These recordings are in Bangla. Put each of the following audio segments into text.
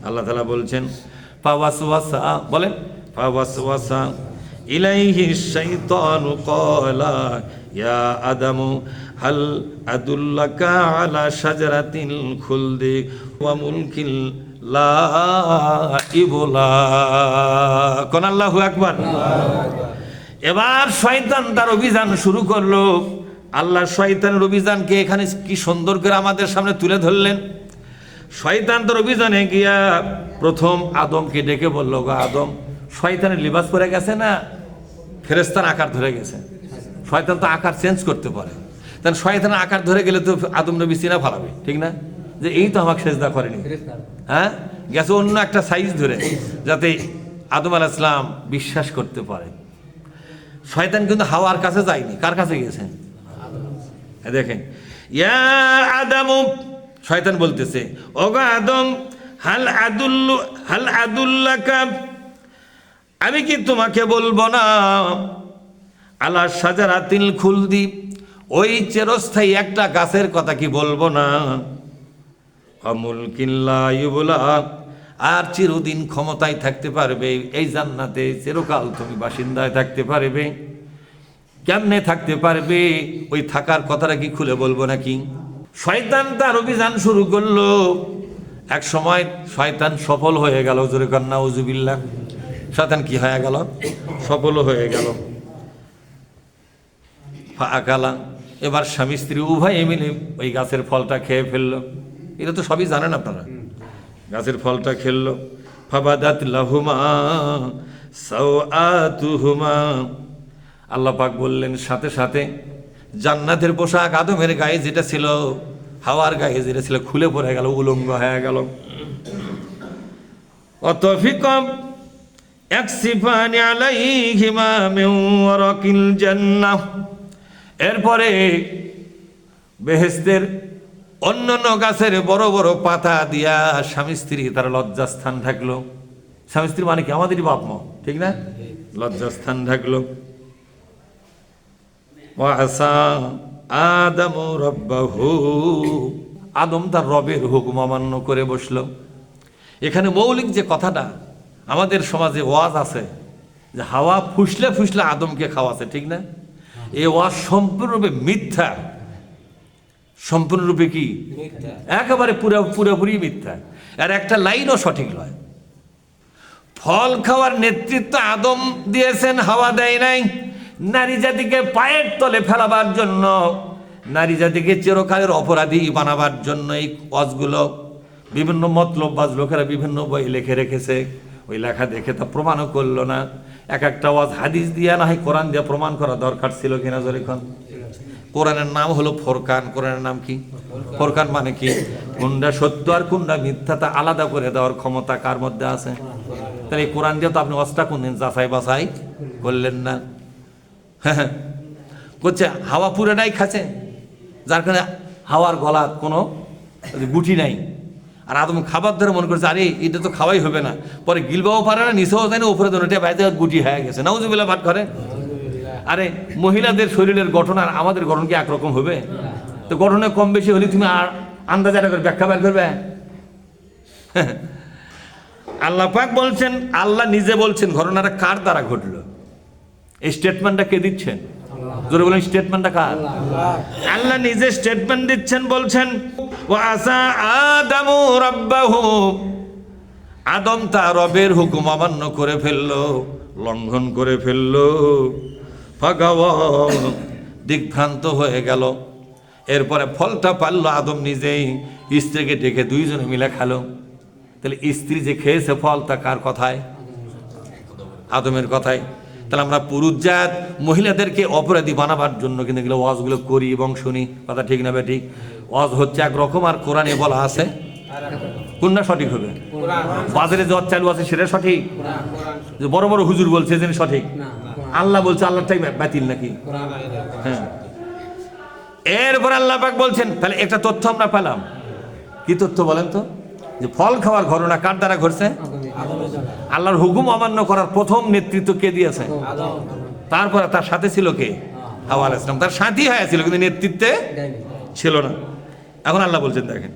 আল্লাহ তাআলা বলছেন ফাওয়াসওয়াসা, বলেন ফাওয়াসওয়াসা ইলাইহি শাইতানু ক্বালা ইয়া আদামু হাল আদুল্লাকা আলা শাজারাতিল খুলদি ওয়া মুলকিল লা ইবলা। কোন আল্লাহু আকবার। এবার শয়তান তার অভিযান শুরু করলো। আল্লাহ শয়তানের অভিযানকে এখানে কি সুন্দর করে আমাদের সামনে তুলে ধরলেন। শয়তান তার অভিযানে গিয়া প্রথম আদমকে ডেকে বলল, গো আদম, শয়তানের লিবাস পরে গেছে না ফেরেশতার আকার ধরে গেছে। শয়তান তো আকার চেঞ্জ করতে পারে, তাহলে শয়তানের আকার ধরে গেলে তো আদম নবী চিনা ফেলাবে, ঠিক না? যে এই তো আমাকে সেজদা করেনি, হ্যাঁ, গেছে অন্য একটা সাইজ ধরে, যাতে আদম আলাইহিস সালাম বিশ্বাস করতে পারে। শয়তান কিন্তু হাওয়ার কাছে যায়নি, কার কাছে গেছে? দেখেন, ইয়া আদম, শয়তান বলতেছে, ওগো আদম, হাল আদুল্লাকা, আমি কি তোমাকে বলবো না, আলা শাজারাতিল খুলদি, ওই চিরস্থায়ী একটা গাছের কথা কি বলবো না, মুলকিন লা ইউবলা, আর চিরদিন ক্ষমতায় থাকতে পারবে, এই জান্নাতে চিরকাল তুমি বাসিন্দায় থাকতে পারবে। কেমনে থাকতে পারবে? ওই থাকার কথাটা কি খুলে বলবো নাকি? শয়তান তার অভিযান শুরু করলো। এক সময় শয়তান সফল হয়ে গেল, জোরে কান্না নাউজুবিল্লাহ। শয়তান কি হয়ে গেল? সফল হয়ে গেল। ফাআকালা, এবার স্বামী স্ত্রী উভয়ে মিলে ওই গাছের ফলটা খেয়ে ফেললো। এটা তো সবই জানেন আপনারা। গাছের ফলটা খেললো। ফাবাদাত লাহুমা সাওআতুহুমা, আল্লাহ পাক বললেন সাথে সাথে জান্নাতের পোশাক আদমের গায়ে যেটা ছিল, হাওয়ার গায়ে যেটা ছিল, খুলে পড়ে গেল, উলঙ্গ হয়ে গেল। অতফিকম ইয়াকসিফানি আলাইহিমা মিন ওয়ারাকিল জান্নাহ, এরপরে বেহেশতের অন্যান্য গাছের বড় বড় পাতা দিয়া স্বামী স্ত্রী তার লজ্জাস্থান থাকলো। স্বামী স্ত্রী মানে কি? আমাদেরই বাপ মা, ঠিক না? লজ্জাস্থান থাকলো। ওয়াসা আদম রব্বাহু, আদম তার রবের হুকুম অমান্য করে বসলো। এখানে মৌলিক যে কথাটা আমাদের সমাজে ওয়াজ আছে, যে হাওয়া ফুসলে ফুসলে আদমকে খাওয়াছে, ঠিক না? এই ওয়াজ সম্পূর্ণরূপে মিথ্যা। সম্পূর্ণরূপে কি? একেবারে পুরোপুরি মিথ্যা। আর একটা লাইনও সঠিক নয়। ফল খাওয়ার নেতৃত্ব আদম দিয়েছেন, হাওয়া দেয় নাই। নারী জাতিকে পায়ের তলে ফেলাবার জন্য, নারী জাতিকে চিরকালের অপরাধী বানাবার জন্য এই ওয়াজগুলো বিভিন্ন মতলববাজ লোকেরা বিভিন্ন বই লিখে রেখেছে। ওই লেখা দেখে তা প্রমাণও করলো না। এক একটা ওয়াজ হাদিস দিয়া না হয় কোরআন দিয়ে প্রমাণ করা দরকার ছিল কিনা জোরেখন। কোরআনের নাম হলো ফোরকান। কোরআনের নাম কি? ফোরকান মানে কি? কোনটা সত্য আর কোনটা মিথ্যা তা আলাদা করে দেওয়ার ক্ষমতা কার মধ্যে আছে? তাহলে এই কোরআন দিয়ে তো আপনি ওয়াজটা কোনদিন যাচাই বাছাই করলেন না। করছে হাওয়া পুরোটাই খাচ্ছে, যার কারণে হাওয়ার গলার কোনো গুটি নাই। আর আদম খাবার ধরে মনে করছে আরে এটা তো খাওয়াই হবে না, পরে গিলবাও পারে না, নিচেও যায় না, উপরে ধরে বাইরে গুটি হয়ে গেছে। নাউজুবিল্লাহ ভাট করে। আরে মহিলাদের শরীরের গঠন আর আমাদের গঠন কি একরকম হবে? তো গঠনে কম বেশি হলে তুমি আর আন্দাজে করে ব্যাখ্যা বের করবে? আল্লাহ পাক বলছেন, আল্লাহ নিজে বলছেন ঘটনাটা কার দ্বারা ঘটলো। এই স্টেটমেন্টটা কে দিচ্ছেন? জোরে বলেন, স্টেটমেন্টটা কার? আল্লাহ নিজে স্টেটমেন্ট দিচ্ছেন, বলছেন ওয়াসা আদামু রাব্বাহু, আদম তার রবের হুকুম অমান্য করে ফেললো, লঙ্ঘন করে ফেললো। ফাগাওয়া, দিকভ্রান্ত হয়ে গেল। এরপরে ফলটা পারলো আদম নিজেই, স্ত্রীকে ডেকে দুইজনে মিলে খেলো। তাহলে স্ত্রী যে খেয়েছে ফল, তা কার কথায়? আদমের কথায়। তাহলে আমরা পুরুষজাত মহিলাদেরকে অপরাধী বানাবার জন্য কিন্তু এগুলো ওয়াজগুলো করি এবং শুনি। কথা ঠিক না বেঠিক? ওয়াজ হচ্ছে একরকম, আর কোরআনে বলা আছে কোনটা সঠিক হবে? বাজারে যে চালু আছে সেটা সঠিক? যে বড় বড় হুজুর বলছে যে সঠিক? আল্লাহ বলছে আল্লাহটাই বাতিল নাকি? হ্যাঁ। এরপর আল্লাহ পাক বলছেন, তাহলে একটা তথ্য আমরা পেলাম। কি তথ্য বলেন তো? যে ফল খাওয়ার ঘটনা কার দ্বারা ঘটছে? আল্লাহর হুকুম অমান্য করার প্রথম নেতৃত্ব কে দিয়েছে? তারপরে তার সাথে ছিল কে? হাওয়া আলাইহিস সালাম। তার সাথী হয়েছিল কিন্তু নেতৃত্বে ছিল না। এখন আল্লাহ বলছেন দেখেন,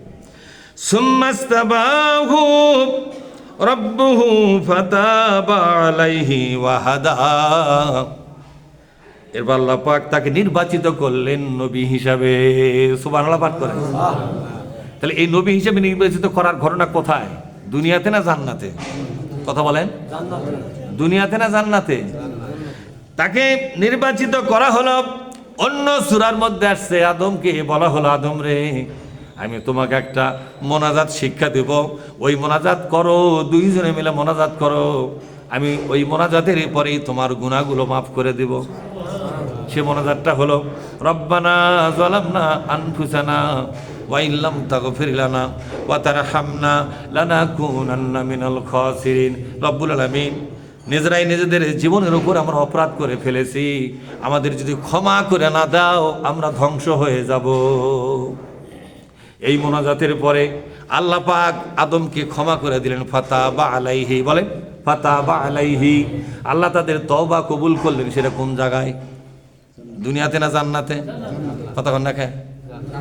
সুম্মাস্তাবাহু রব্বুহু ফাতাবা আলাইহি ওয়া হাদা। এরপর আল্লাহ পাক তাকে নির্বাচিত করলেন নবী হিসাবে। সুবহানাল্লাহ পাঠ করেন। তাহলে এই নবী হিসাবে নির্বাচিত করার ঘটনা কোথায়? দুনিয়াতে না জান্নাতে? কথা বলেন। দুনিয়াতে না জান্নাতে? তাকে নির্বাচিত করা হলো। অন্য সূরার মধ্যে আসছে আদমকে বলা হলো, আদম রে, আমি তোমাকে একটা মোনাজাত শিক্ষা দেব, ওই মোনাজাত করো, দুইজনে মিলে মোনাজাত করো, আমি ওই মোনাজাতের পরেই তোমার গুনাহগুলো মাফ করে দেব। সে মোনাজাতটা হলো রব্বানা যালামনা আনফুসানা ওয়া ইল্লাম তাগফির লানা ওয়া তারহামনা লানাকুনান্না মিনাল খাসিরিন। রব্বুল আলামিন, নিজেরাই নিজেদের জীবনের উপর আমরা অপরাধ করে ফেলেছি, আমাদের যদি ক্ষমা করে না দাও আমরা ধ্বংস হয়ে যাব। এই মোনাজাতের পরে আল্লাহ পাক আদমকে ক্ষমা করে দিলেন। ফাতাবা আলাইহি, বলেন ফাতাবা আলাইহি। আল্লাহ তাদের তওবা কবুল করলেন। সেটা কোন জায়গায়? দুনিয়াতে না জান্নাতে? কথা কন না খায়,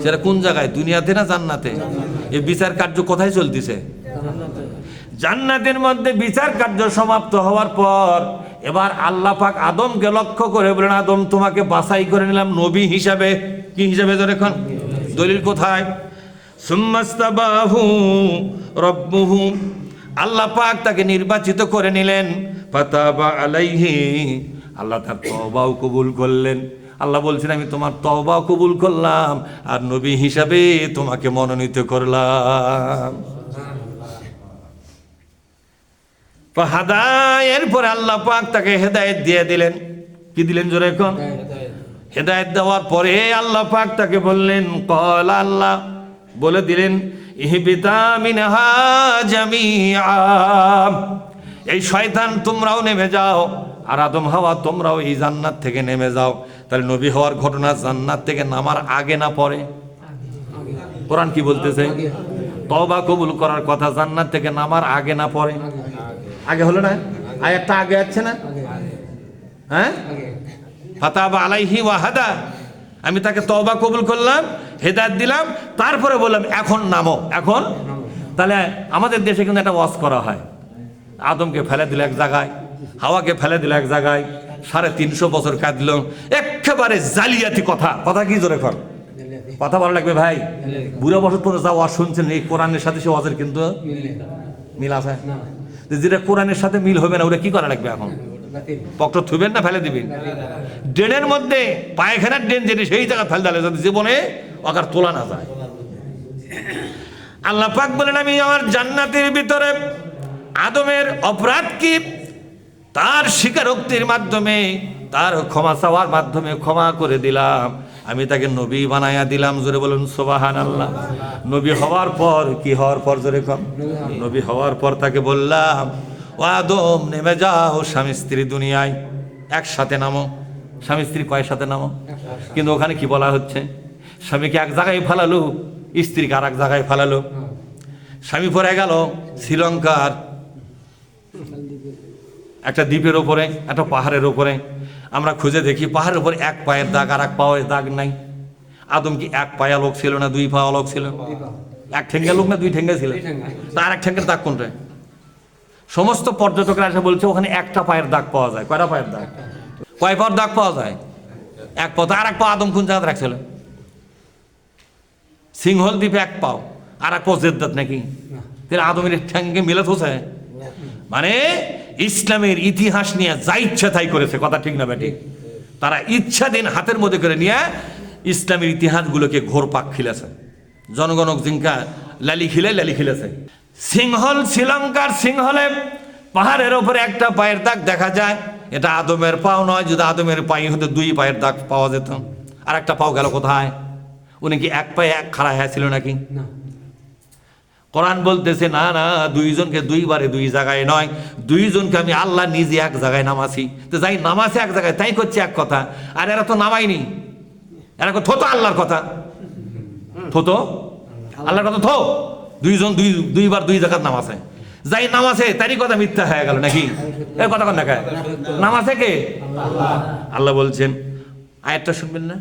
সেটা কোন জায়গায়? দুনিয়াতে না জান্নাতে? এই বিচার কার্য কোথায় চলতেছে? জান্নাতের মধ্যে বিচার কার্য সমাপ্ত হওয়ার পর এবার আল্লাহ পাক আদমকে লক্ষ্য করে বলেন, আদম তোমাকে বাছাই করে নিলাম নবী হিসাবে। কি হিসাবে? ধরে এখন দলিল কোথায়? সুম্মাস্তাবাহু রব্বুহু, আল্লাহ পাক তাকে নির্বাচিত করে নিলেন। ফাতাবা আলাইহি, আল্লাহ তার তওবাও কবুল করলেন। আল্লাহ বলছেন আমি তোমার তওবাও কবুল করলাম আর নবী হিসাবে তোমাকে মনোনীত করলাম। ফাহাদা, এরপরে আল্লাহ পাক তাকে হেদায়েত দিয়ে দিলেন। কি দিলেন জোরে এখন? হেদায়েত দেওয়ার পরে আল্লাহ পাক তাকে বললেন, ক্বালা, আল্লাহ বলে দিলেন, ইহবিতা মিনহা জামিআ, এই শয়তান তোমরাও নেমে যাও, আর আদম হাওয়া তোমরাও এই জান্নাত থেকে নেমে যাও। তাহলে নবী হওয়ার ঘটনা জান্নাত থেকে নামার আগে না পরে? কোরআন কি বলতেছে? তওবা কবুল করার কথা জান্নাত থেকে নামার আগে না পরে? আগে হলো না? আয়াতটা আগে আছে না? হ্যাঁ, ফাতাবা আলাইহি ওয়া হাদা, আমি তাকে তওবা কবুল করলাম, হেদায়েত দিলাম, তারপরে বললাম এখন নামো। এখন তাহলে আমাদের দেশে কিন্তু একটা ওয়াজ করা হয়, আদমকে ফেলে দিল এক জায়গায়, হাওয়াকে ফেলে দিল এক জায়গায়, 350 বছর কাঁদল। একেবারে জালিয়াতি কথা। কথা কি জোরে কর, কথা ভালো লাগবে ভাই। বুড়া বছর পরে যা ওয়াজ শুনছেন, এই কোরআনের সাথে সে ওয়াজের কিন্তু মিল আছে। যেটা কোরআনের সাথে মিল হবে না ওটা কি করা লাগবে? এখন পকেট থুবেন না ফেলে দিবেন? ড্রেনের মধ্যে পায়খানার ড্রেন যেটি, সেই জায়গা ফেলে দিলে যাতে জীবনে ওকার তোলা না যায়। আল্লাহ পাক বলেন আমি আমার জান্নাতের ভিতরে আদমের অপরাধ কি তার স্বীকারোক্তির মাধ্যমে, তার ক্ষমা চাওয়ার মাধ্যমে ক্ষমা করে দিলাম। আমি তাকে নবী বানায়া দিলাম। জোরে বলুন সুবহানাল্লাহ। নবী হওয়ার পর, কি হওয়ার পর জোরে কম, নবী হওয়ার পর তাকে বললাম, ও আদম নেমে যাও, স্বামী স্ত্রী দুনিয়ায় একসাথে নামো। স্বামী স্ত্রী কয়ের সাথে নামো? কিন্তু ওখানে কি বলা হচ্ছে? স্বামীকে এক জায়গায় ফেলালো, স্ত্রীকে আর এক জায়গায় ফেলালো। স্বামী পরে গেল শ্রীলঙ্কার একটা দ্বীপের ওপরে, একটা পাহাড়ের ওপরে। আমরা খুঁজে দেখি পাহাড়ের উপরে এক পায়ের দাগ আর এক পায়ের দাগ নাই। আদম কি এক পায়া লোক ছিল না দুই পায়া লোক ছিল? এক ঠেঙ্গা লোক না দুই ঠেঙ্গা ছিল? তার এক ঠেঙ্গের দাগ কোনটা? সমস্ত পর্যটকরা এসে বলছে ওখানে একটা পায়ের দাগ পাওয়া যায়। কয়টা পায়ের দাগ? কয় পায়ের দাগ পাওয়া যায়? এক পা। আর এক পা আদম কোন জায়গায় রাখছিল? সিংহল দ্বীপে এক পাও, আর এক পাও জেদ্দাত নাকি? আদমের ঠ্যাঙ্গে মিলে থোছে। মানে ইসলামের ইতিহাস নিয়ে যা ইচ্ছা তাই করেছে। কথা ঠিক না বেটি? তারা ইচ্ছাধীন হাতের মধ্যে করে নিয়ে ইসলামের ইতিহাসগুলোকে ঘোর পাক খিলেছে। জনগণক জিঙ্কা লালি খিলেছে। সিংহল, শ্রীলঙ্কার সিংহলে পাহাড়ের ওপরে একটা পায়ের দাগ দেখা যায়। এটা আদমের পাও নয়। যদি আদমের পাই হতো দুই পায়ের দাগ পাওয়া যেত। আর একটা পাও গেল কোথায়? উনি কি এক পায়ে এক খাড়া হয়েছিল নাকি? কোরআন বলতেছে না না, দুইজনকে দুইবারে দুই জায়গায় নয়, দুইজনকে আমি আল্লাহ নিজে এক জায়গায় নামাছি। তো যাই নামাছে এক জায়গায় তাই করছে এক কথা, আর এরা তো নামায়নি। এরা থতো আল্লাহর কথা, থতো আল্লাহর কথা, থো দুইজন দুইবার দুই জায়গায় নামাছে। যাই নামাছে তারই কথা মিথ্যা হয়ে গেল নাকি? এর কথা কন না খায়, নামাছে কে? আল্লাহ বলছেন, আয়াতটা শুনবেন না?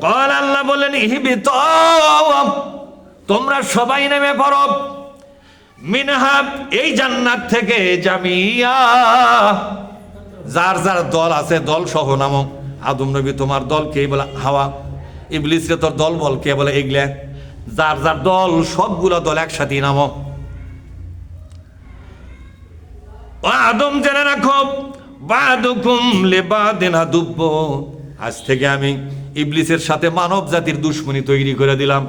কল আল্লাহ বললেন ইহবিত, তোমরা সবাই নেমে পড়ো মিনহা এই জান্নাত থেকে জামিয়া, যার যার দল আছে দল সহ নামো। আদম নবী তোমার দল কে বলে হাওয়া, ইবলিস রে তোর দল বল কে বলে এগলা, যার যার দল সবগুলা দল একসাথে নামো। ও আদম জেনে রাখো বাদুকুম লিবাদিন আদুব্ব, আজ থেকে আমি ইবলিসের সাথে মানব জাতির দুশ্মনী তৈরি করে দিলাম।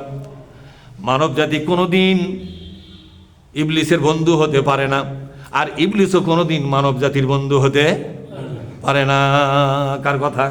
মানব জাতি কোনোদিন ইবলিসের বন্ধু হতে পারে না, আর ইবলিসও কোনোদিন মানব জাতির বন্ধু হতে পারে না। কার কথা?